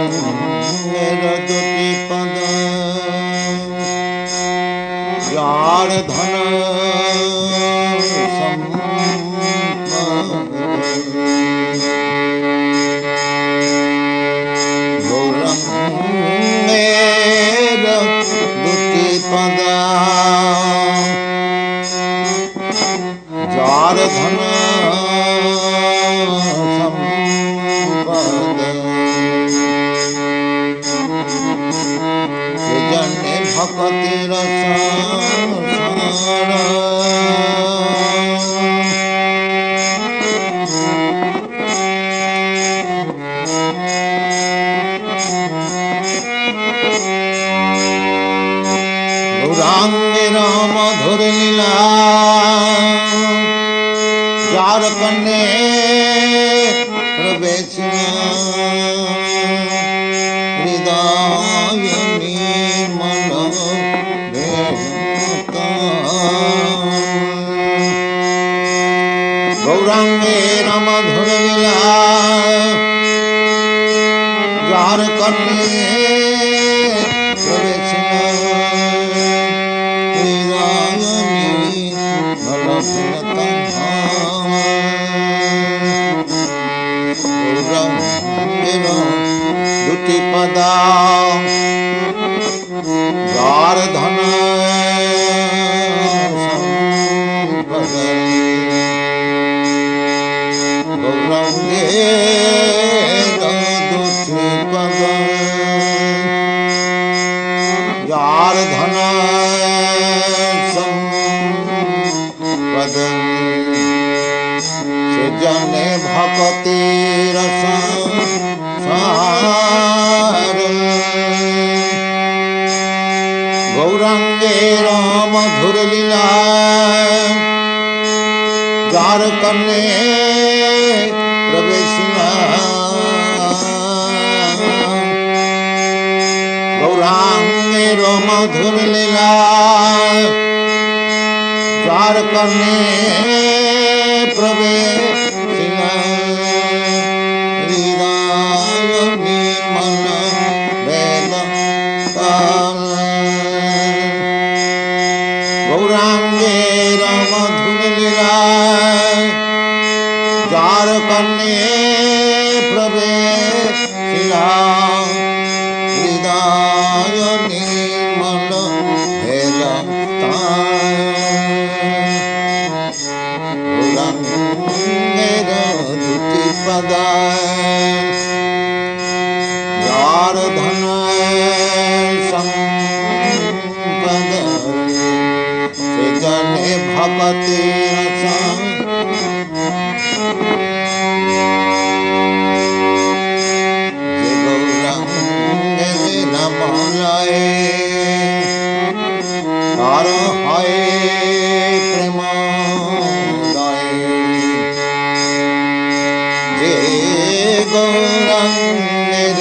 গৌরাঙ্গের দুটি পদ যার ধন সম্পদ গৌরাঙ্গের দুটি পদ যার ধন সম্পদ সেজন্যে ভক্তের সংসার গৌরাঙ্গের মধুর লীলা যার কন্যে প্রবেশ হৃদয় নির্মল গৌরাঙ্গের মধুর লীলা যার কন্যে প্রবেশ হৃদয় নির্মল গৌরাঙ্গের দুটি পদা যার ধন সম্পদ গৌরাঙ্গের দুটি পদ যার ধন সম্পদ সেজন্যে ভক্তের সংসার গৌরাঙ্গের মধুর লীলা যার কর্ণে প্রবেশ গৌরাঙ্গের মধুর লীলা যার কর্ণে প্রবেশ হৃদয় নির্মল বেদ গৌরাঙ্গের মধুর লীলা যার কর্ণে প্রবেশ হৃদয় নির্মল বেদ গৌরাঙ্গের দুটি পদ যার ধন সম্পদ সেজন্যে ভক্তের যে গৌরাঙ্গের নাম লয়ে তার হয় প্রেম যে গৌরাঙ্গের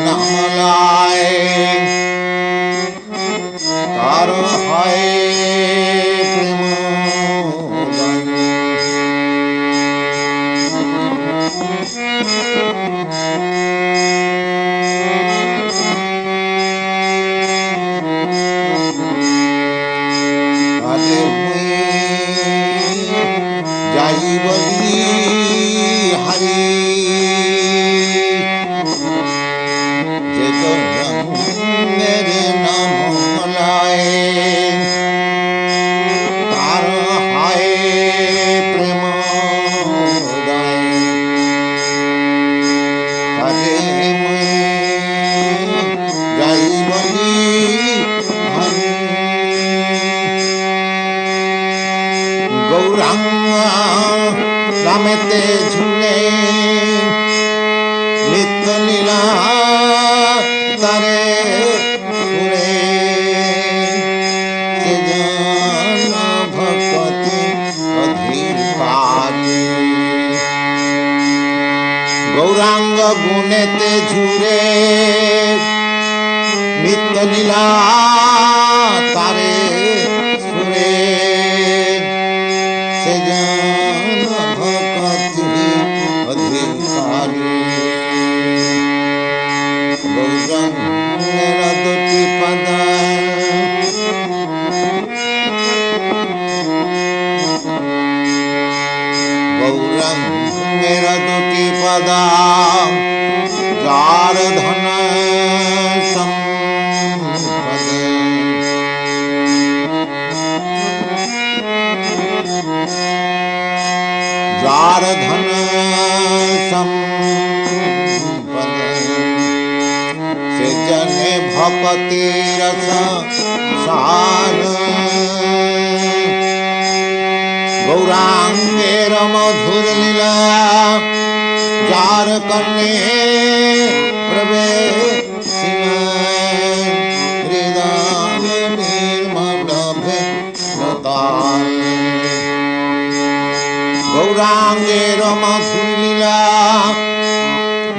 নাম লয় তার হয় প্রেম যাই বলি হারি যে গৌরাঙ্গের নাম লয় তার হয় প্রেম যাই বলি হারি গৌরাঙ্গ রামেতে ঝুলে নিত্য লীলা তারে ঘুরে ভক্তি অধীর পারি গৌরাঙ্গ গুণেতে ঝুরে নিত্য লীলা তারে সুরে ভক্তি অধিকারী संपद से जने भक्ति रस सार गौरांगेर मधुर लीला जार करने प्रवेश हृदय निर्मल गौरांगेर मधुर लीला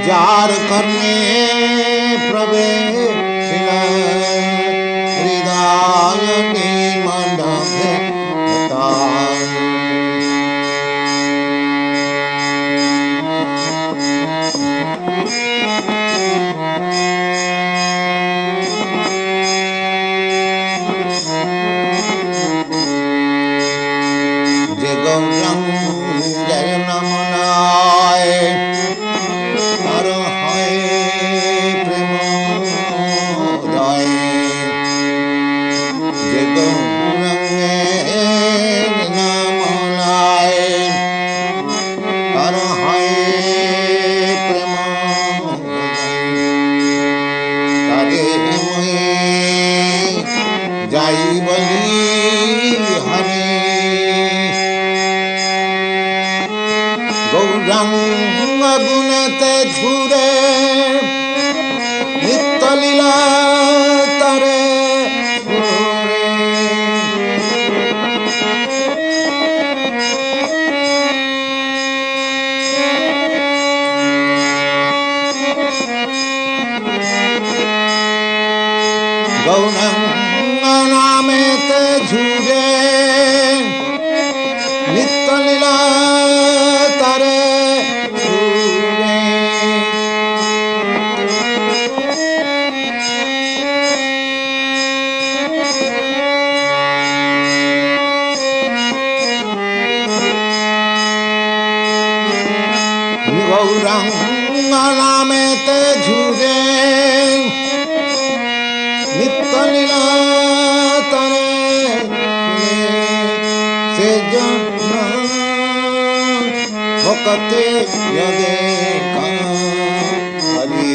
जार करने प्रवेश हृदय निर्मल गुणते झूरे नित्य लीला तारे गौरंग नामे ते झूरे नित्य लीला तारे गौरंग नामे ते झूरे नित्य लीला तारे से जन भक्ति यदे हरि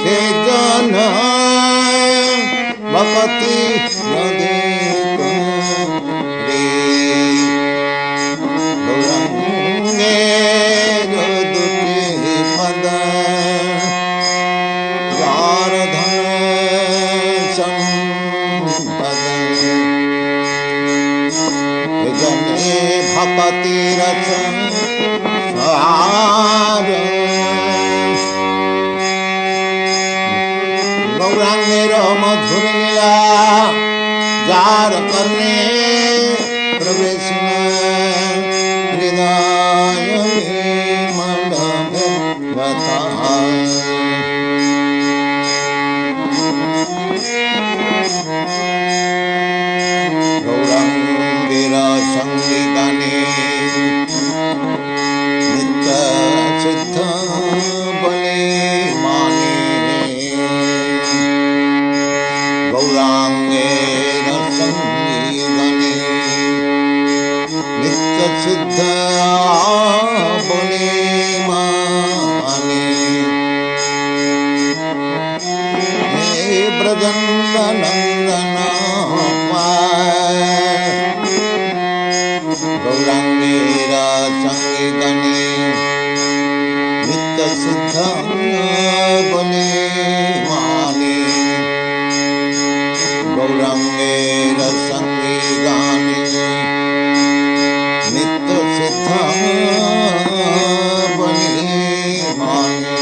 से जन भक्ति यदे दुति पद यार धन संपद जने भक्ति रचन सार गौरांगेर मधुर लीला जार करने प्रवेश हृदय गौरांगेर संगीताने नित्य सिद्ध बले माने गौरांगेर संगीताने नित्य सिद्ध बले माने हे ब्रजनंदन गौरांगेर संगीतने नित्य सिद्ध बले माने गौरांगेर संगीताने नित्य सिद्ध बले माने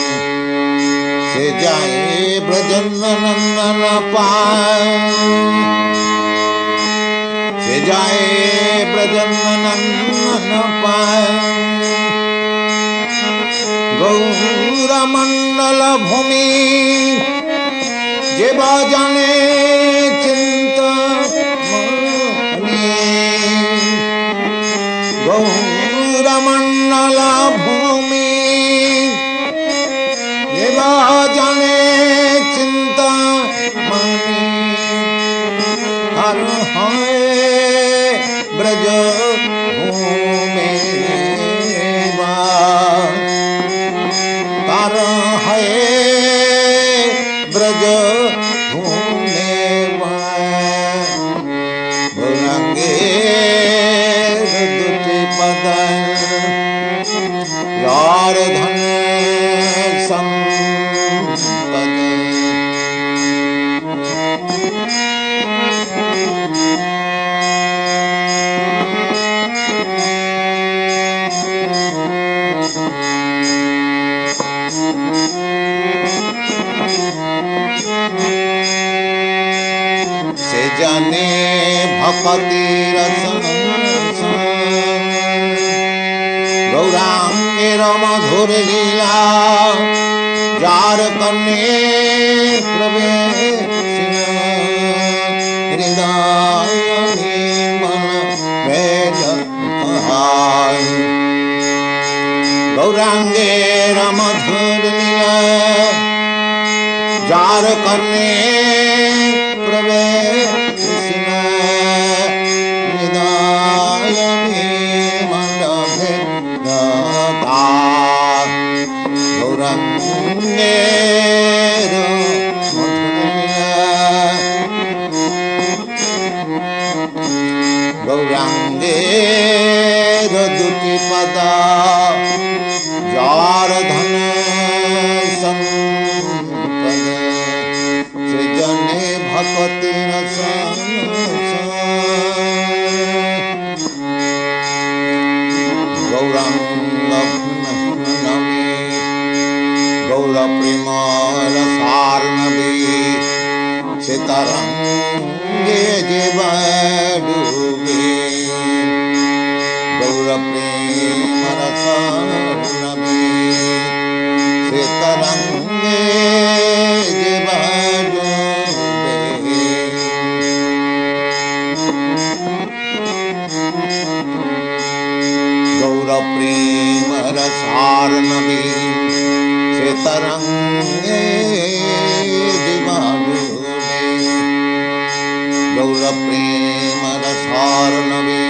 से जाए ब्रजनंदन पाए से जाए ब्रजनंदन पाए गौर मंडल भूमि जे जाने चिंता गौर मंडल भूमि जे जाने चिंता मनी हर है ब्रज भूमि जार धन संपद से जाने भक्ति रसन गौरांगेर मधुर लीला जार कन्ने प्रवेशिन हृदय मन भेद कहाय गौरांगेर मधुर लीला जार कन्ने प्रवेशिन हृदय मन भेद गौरांगेर गौरांगेर दुति पदा जार धन संपद से जने भक्ति रस गौरांग नमी गौर प्रेम रसार्णवी सीतारंगे जीव डूबे गौर प्रेम रसार्णवी सीतारंगे जीव डूबे गौर प्रेम रसार्णवी सीतारंगे जीव डूबे गौर प्रेम रसार्णवी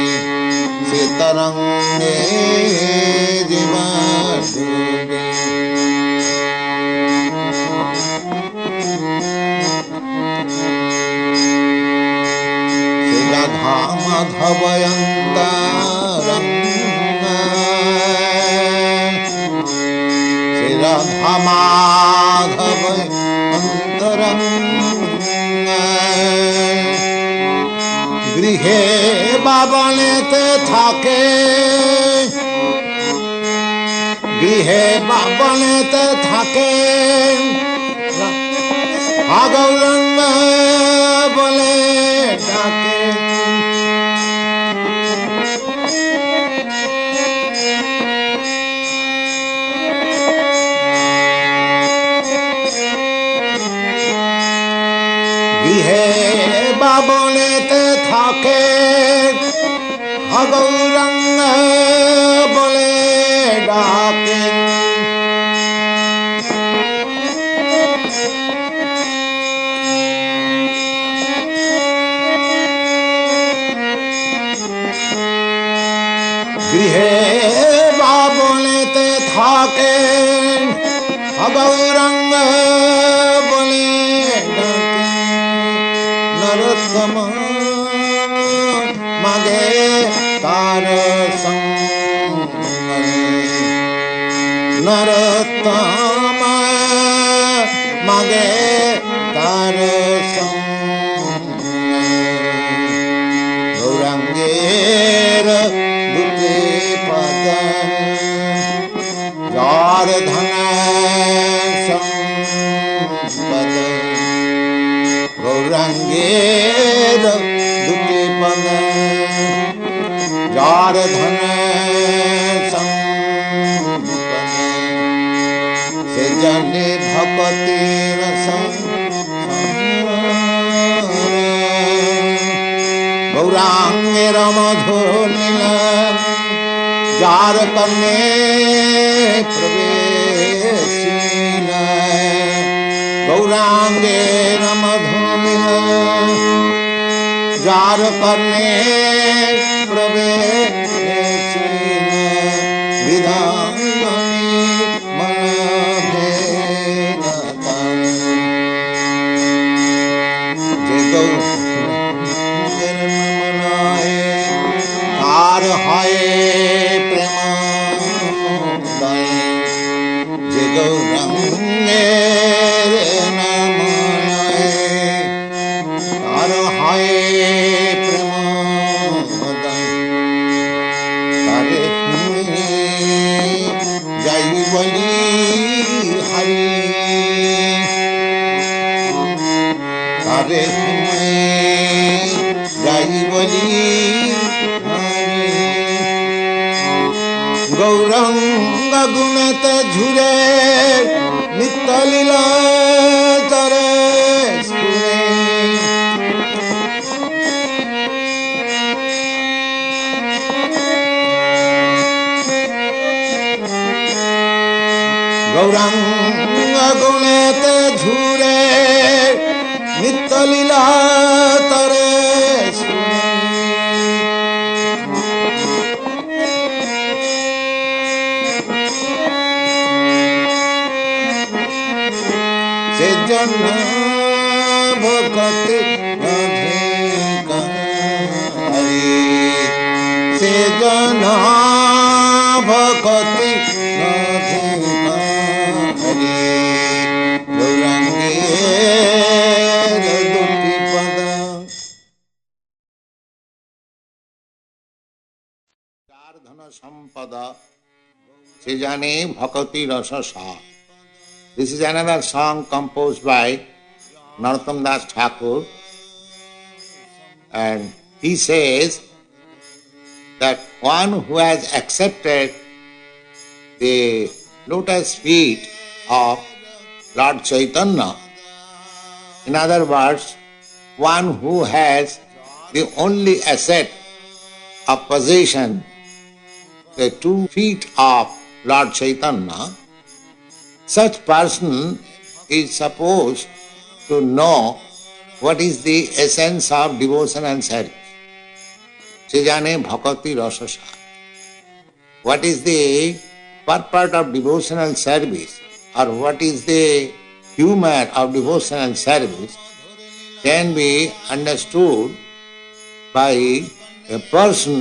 सीतारंगे जीव डूबे राधा माधवयन्तरंग राधा माधव अंतरंग गृहे बाबनेते থাকে गृहे बाबनेते থাকে गौरंग बोले डाके गृहे बाबनेते থাকে गौरंग बोले डाके गृहे बाबनेते থাকে गौरंग बोले डाके नरोत्तम मागे तार संग नरोत्तम मागे तार संग गौरांगेर दुति पद जार धन संपद गौरांगेर दुति पद जार धन संपद से जने भक्ति रस गौरांगेर मधुर लीला जार कन्ने प्रवेशिन गौरांगेर मधुर लीला जार कन्ने प्रवेशिन विधानी मन भेद जे गौर मनाए तार हाय प्रेम दाय গৌরাঙ্গ গুণেতে ঝুরে নিত্য লীলা তরে শুনে গৌরাঙ্গ গুণেতে ঝুরে নিত্য লীলা তরে শুনে সেজন্য ভক্তি অধিকারী সেজন্য ভক্তি অধিকারী গৌরাঙ্গের দুটি পদ চার ধন সম্পদ সে জানে ভক্তি রস সা. This is another song composed by Narottam Das Thakur, and he says that one who has accepted the lotus feet of Lord Chaitanya, in other words, one who has the only asset of possession, the 2 feet of Lord Chaitanya, such person is supposed to know what is the essence of devotion and service. Se jane bhakti rasasa. What is the purport of devotional service, or what is the humor of devotional service, can be understood by a person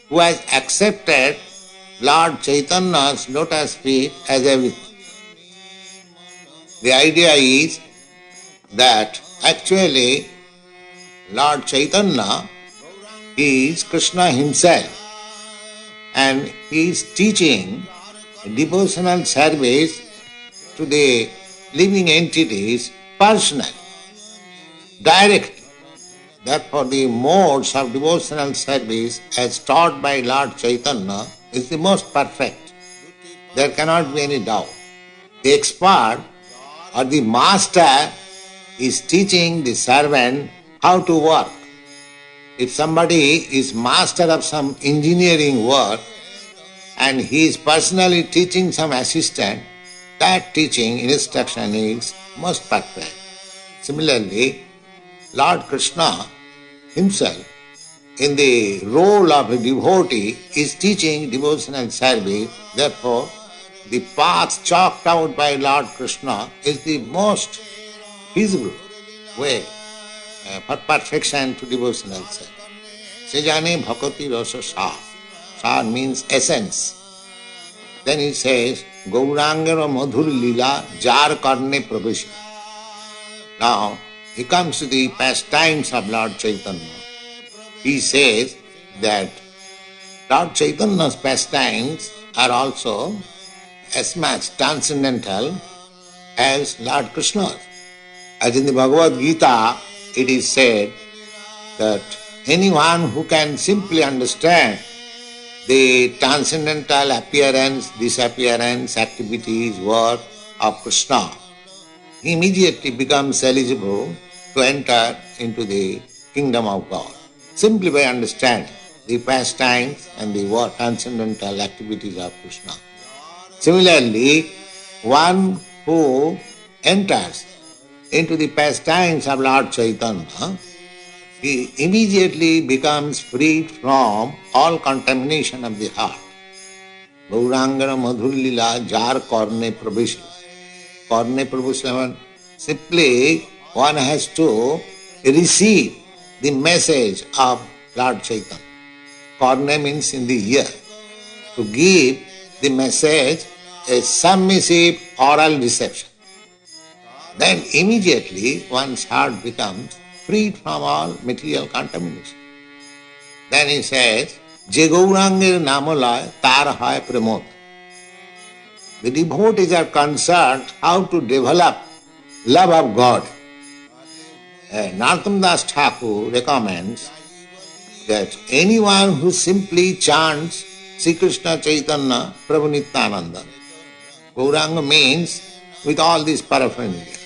who has accepted Lord Chaitanya's lotus feet as everything. The idea is that actually Lord Chaitanya is Krishna himself, and he is teaching devotional service to the living entities personally, directly. Therefore the modes of devotional service as taught by Lord Chaitanya is the most perfect. There cannot be any doubt. The expert or the master is teaching the servant how to work. If somebody is master of some engineering work and he is personally teaching some assistant, that teaching instruction is most perfect. Similarly, Lord Krishna himself, in the role of a devotee, is teaching devotional service. Therefore, the path chalked out by Lord Krishna is the most feasible way for perfection to devotional service. Se jane bhakti rasa sa. Sa means essence. Then he says, Gaurangera madhur lila jar karne praveshi. Now, he comes to the pastimes of Lord Chaitanya. He says that Lord Chaitanya's pastimes are also as much transcendental as Lord Krishna's. As in the Bhagavad Gita, it is said that anyone who can simply understand the transcendental appearance, disappearance, activities, work of Krishna, he immediately becomes eligible to enter into the kingdom of God, simply by understanding the pastimes and the transcendental activities of Krishna. Similarly, one who enters into the pastimes of Lord Chaitanya, he immediately becomes freed from all contamination of the heart. Gaurangera madhur lila jar karne praveshi. Karne praveshi, simply one has to receive the message of Lord Chaitanya. Karne means in the ear. To give the message a submissive oral reception. Then immediately one's heart becomes freed from all material contamination. Then he says, Je Gaurangir Namalay tar hai pramod. The devotees are concerned how to develop love of God. Narottam Das Thakur recommends that anyone who simply chants Sri Krishna Chaitanya Prabhu Nityananda. Gauranga means with all this paraphernalia.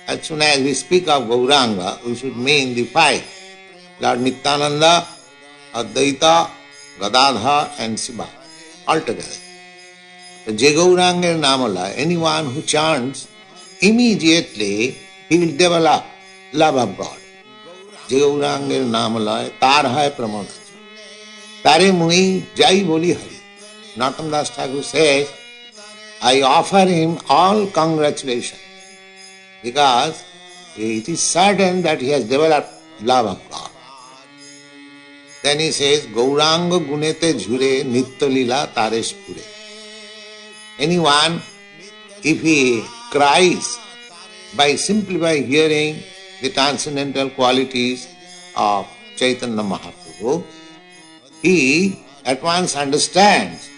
As soon as we speak of Gauranga, we should mean the five: Lord Nityananda, Advaita, Gadadhar and Shiva, altogether. The Gauranga Namala, anyone who chants, immediately he will develop love of God. Gauranga Namala, Tar hai pramod. Tare mui jai boli hari. Narottam Das Thakur says, I offer him all congratulations because it is certain that he has developed love of God. Then he says, Gauranga gunete jhure nitya lila taresh pure. Anyone, if he cries simply by hearing the transcendental qualities of Chaitanya Mahaprabhu, he at once understands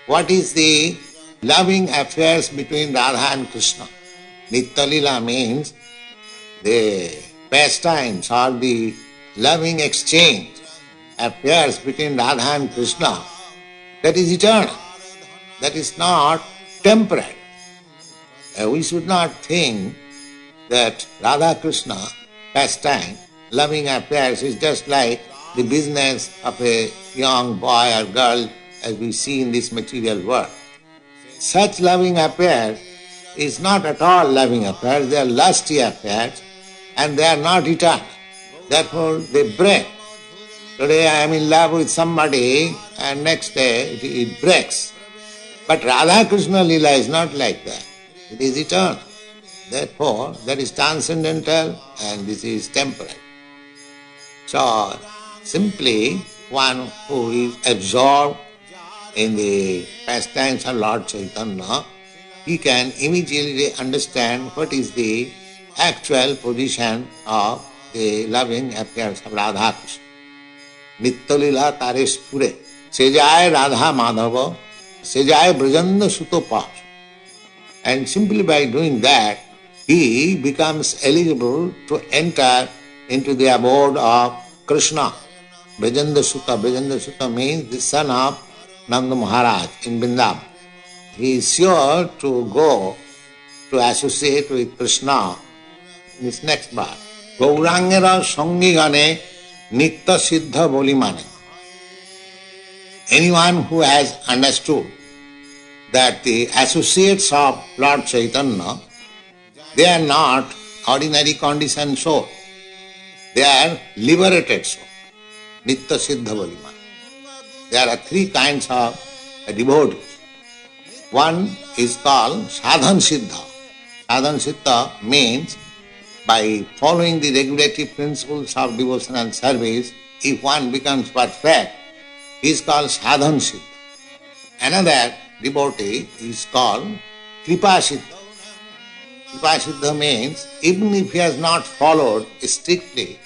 what is the loving affairs between Radha and Krishna. Nitya lila means the pastimes or the loving exchange affairs between Radha and Krishna. That is eternal. That is not temporary. We should not think that Radha Krishna pastime, loving affairs is just like the business of a young boy or girl as we see in this material world. Such loving affairs is not at all loving affairs, they are lusty affairs and they are not eternal. Therefore they break. Today I am in love with somebody and next day it breaks. But Radha Krishna Lila is not like that. It is eternal. Therefore, that is transcendental and this is temporal. So, simply one who is absorbed in the pastimes of Lord Chaitanya, he can immediately understand what is the actual position of the loving affairs of Radha Krishna. Nitya lila taresh pure. Sejaya Radha Madhava. Sejaya Brajanda Sutopas. And simply by doing that, he becomes eligible to enter into the abode of Krishna. Brajanda Sutta. Brajanda Sutta means the son of Nanda Maharaj in Vrindavan. He is sure to go to associate with Krishna in this next verse. Gaurangera sangi gane nitya siddha boli mane. Anyone who has understood that the associates of Lord Chaitanya, they are not ordinary conditioned soul. They are liberated soul. Nitya siddha boli mane. There are three kinds of devotees. One is called sadhan siddha. Sadhan siddha means by following the regulative principles of devotional service, if one becomes perfect, he is called sadhan siddha. Another devotee is called kripa siddha. Kripa siddha means even if he has not followed strictly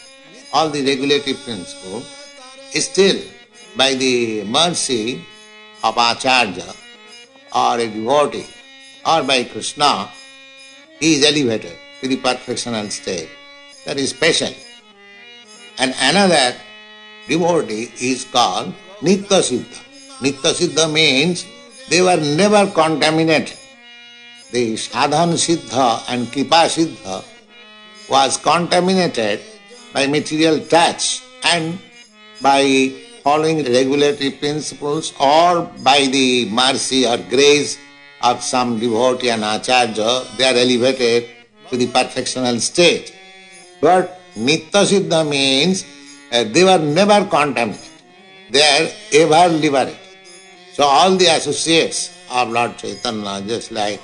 all the regulative principles, still by the mercy of Acharya or a devotee or by Krishna, he is elevated to the perfectional state. That is special. And another devotee is called Nitya Siddha. Nitya Siddha means they were never contaminated. The Sadhan Siddha and Kripa Siddha was contaminated by material touch and by following regulatory principles or by the mercy or grace of some devotee and acharya, they are elevated to the perfectional state. But Nitya Siddha means they were never contaminated. They are ever liberated. So all the associates of Lord Chaitanya, just like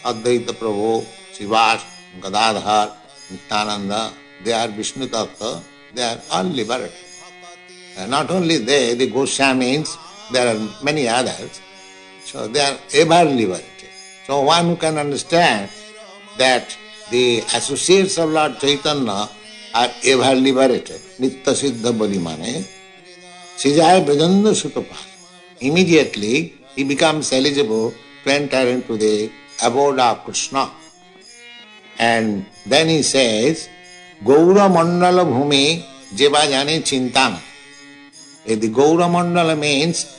Advaita Prabhu, Srivas, Gadadhar, Nityananda, they are Vishnu Tattva, they are all liberated. Not only they, the Goswamis, there are many others, so they are ever liberated. So one who can understand that the associates of Lord Chaitanya are ever liberated, Nitya Siddha Boli Mane, Sijaya Brajanda Sutapa. Immediately he becomes eligible to enter into the abode of Krishna. And then he says, Gaura Mandala Bhumi Jeva Jane Chintang. The Gaura Mandala means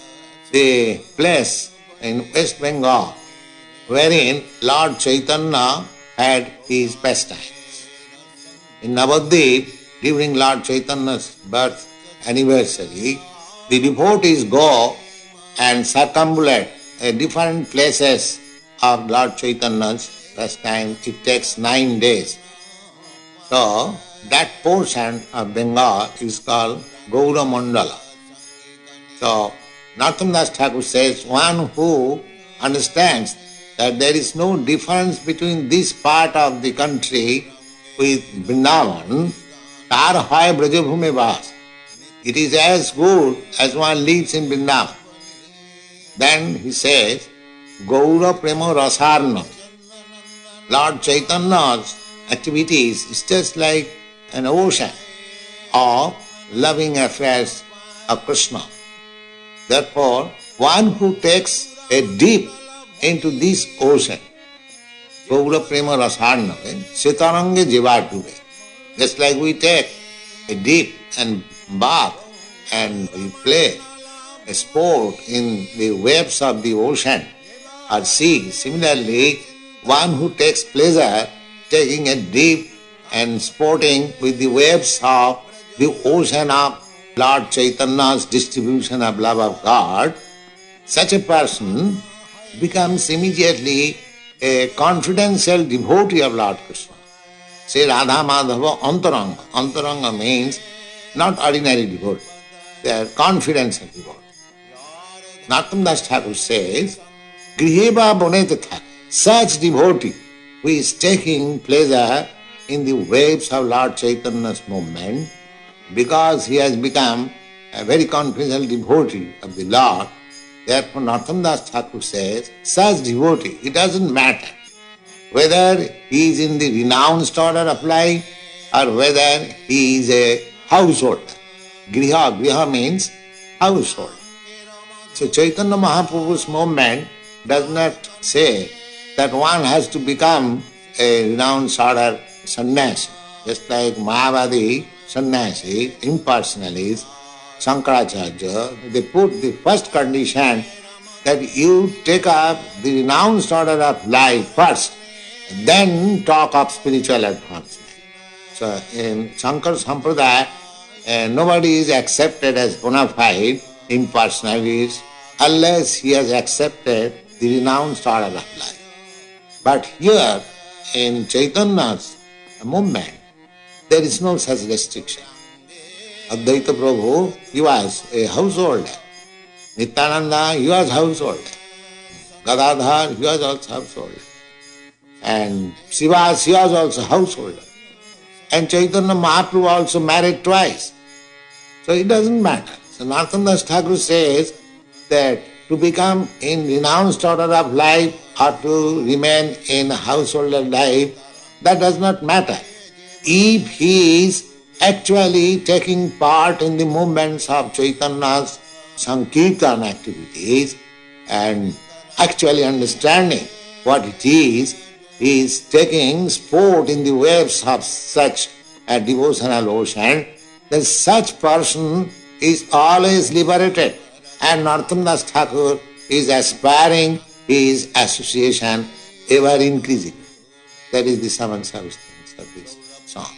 the place in West Bengal wherein Lord Chaitanya had his pastimes. In Navadvip, during Lord Chaitanya's birth anniversary, the devotees go and circumambulate different places of Lord Chaitanya's pastime. It takes 9 days. So, that portion of Bengal is called Gaura Mandala. So, Narottam Das Thakur says, one who understands that there is no difference between this part of the country with Vrindavan, tar hoy Brajabhume Vas. It is as good as one lives in Vrindavan. Then he says, Gaura Prema Rasarna. Lord Chaitanya's activities is just like an ocean of loving affairs of Krishna. Therefore, one who takes a dip into this ocean, Gaura Prema Rasarna, Sitarange Jivatube. Just like we take a dip and bath and we play a sport in the waves of the ocean or sea. Similarly, one who takes pleasure taking a dip and sporting with the waves of the ocean of Lord Chaitanya's distribution of love of God, such a person becomes immediately a confidential devotee of Lord Krishna. Say Radha Madhava Antaranga. Antaranga means not ordinary devotee. They are confidential devotees. Narottam Das Thakur says, Griheva Bonete Thakur. Such devotee who is taking pleasure in the waves of Lord Chaitanya's movement, because he has become a very confidential devotee of the Lord. Therefore, Narottam Das Thakur says, such devotee, it doesn't matter whether he is in the renounced order of life or whether he is a householder. Griha means household. So Chaitanya Mahaprabhu's movement does not say that one has to become a renounced order sannyasi. Just like Mayavadi sannyasi, impersonalists, Shankaracharya, they put the first condition that you take up the renounced order of life first, then talk of spiritual advancement. So in Shankar Sampradaya, nobody is accepted as bona fide impersonalist unless he has accepted the renounced order of life. But here in Chaitanya's movement, there is no such restriction. Advaita Prabhu, he was a householder. Nityananda, he was householder. Gadadhar, he was also householder. And Srivas, he was also householder. And Chaitanya Mahaprabhu also married twice. So it doesn't matter. So Narottam Das Thakur says that to become in renounced order of life or to remain in householder life, that does not matter. If he is actually taking part in the movements of Chaitanya's Sankirtan activities and actually understanding what it is taking sport in the waves of such a devotional ocean, then such person is always liberated. And Narottam Das Thakur is aspiring his association ever increasing. That is the seven substance of this song.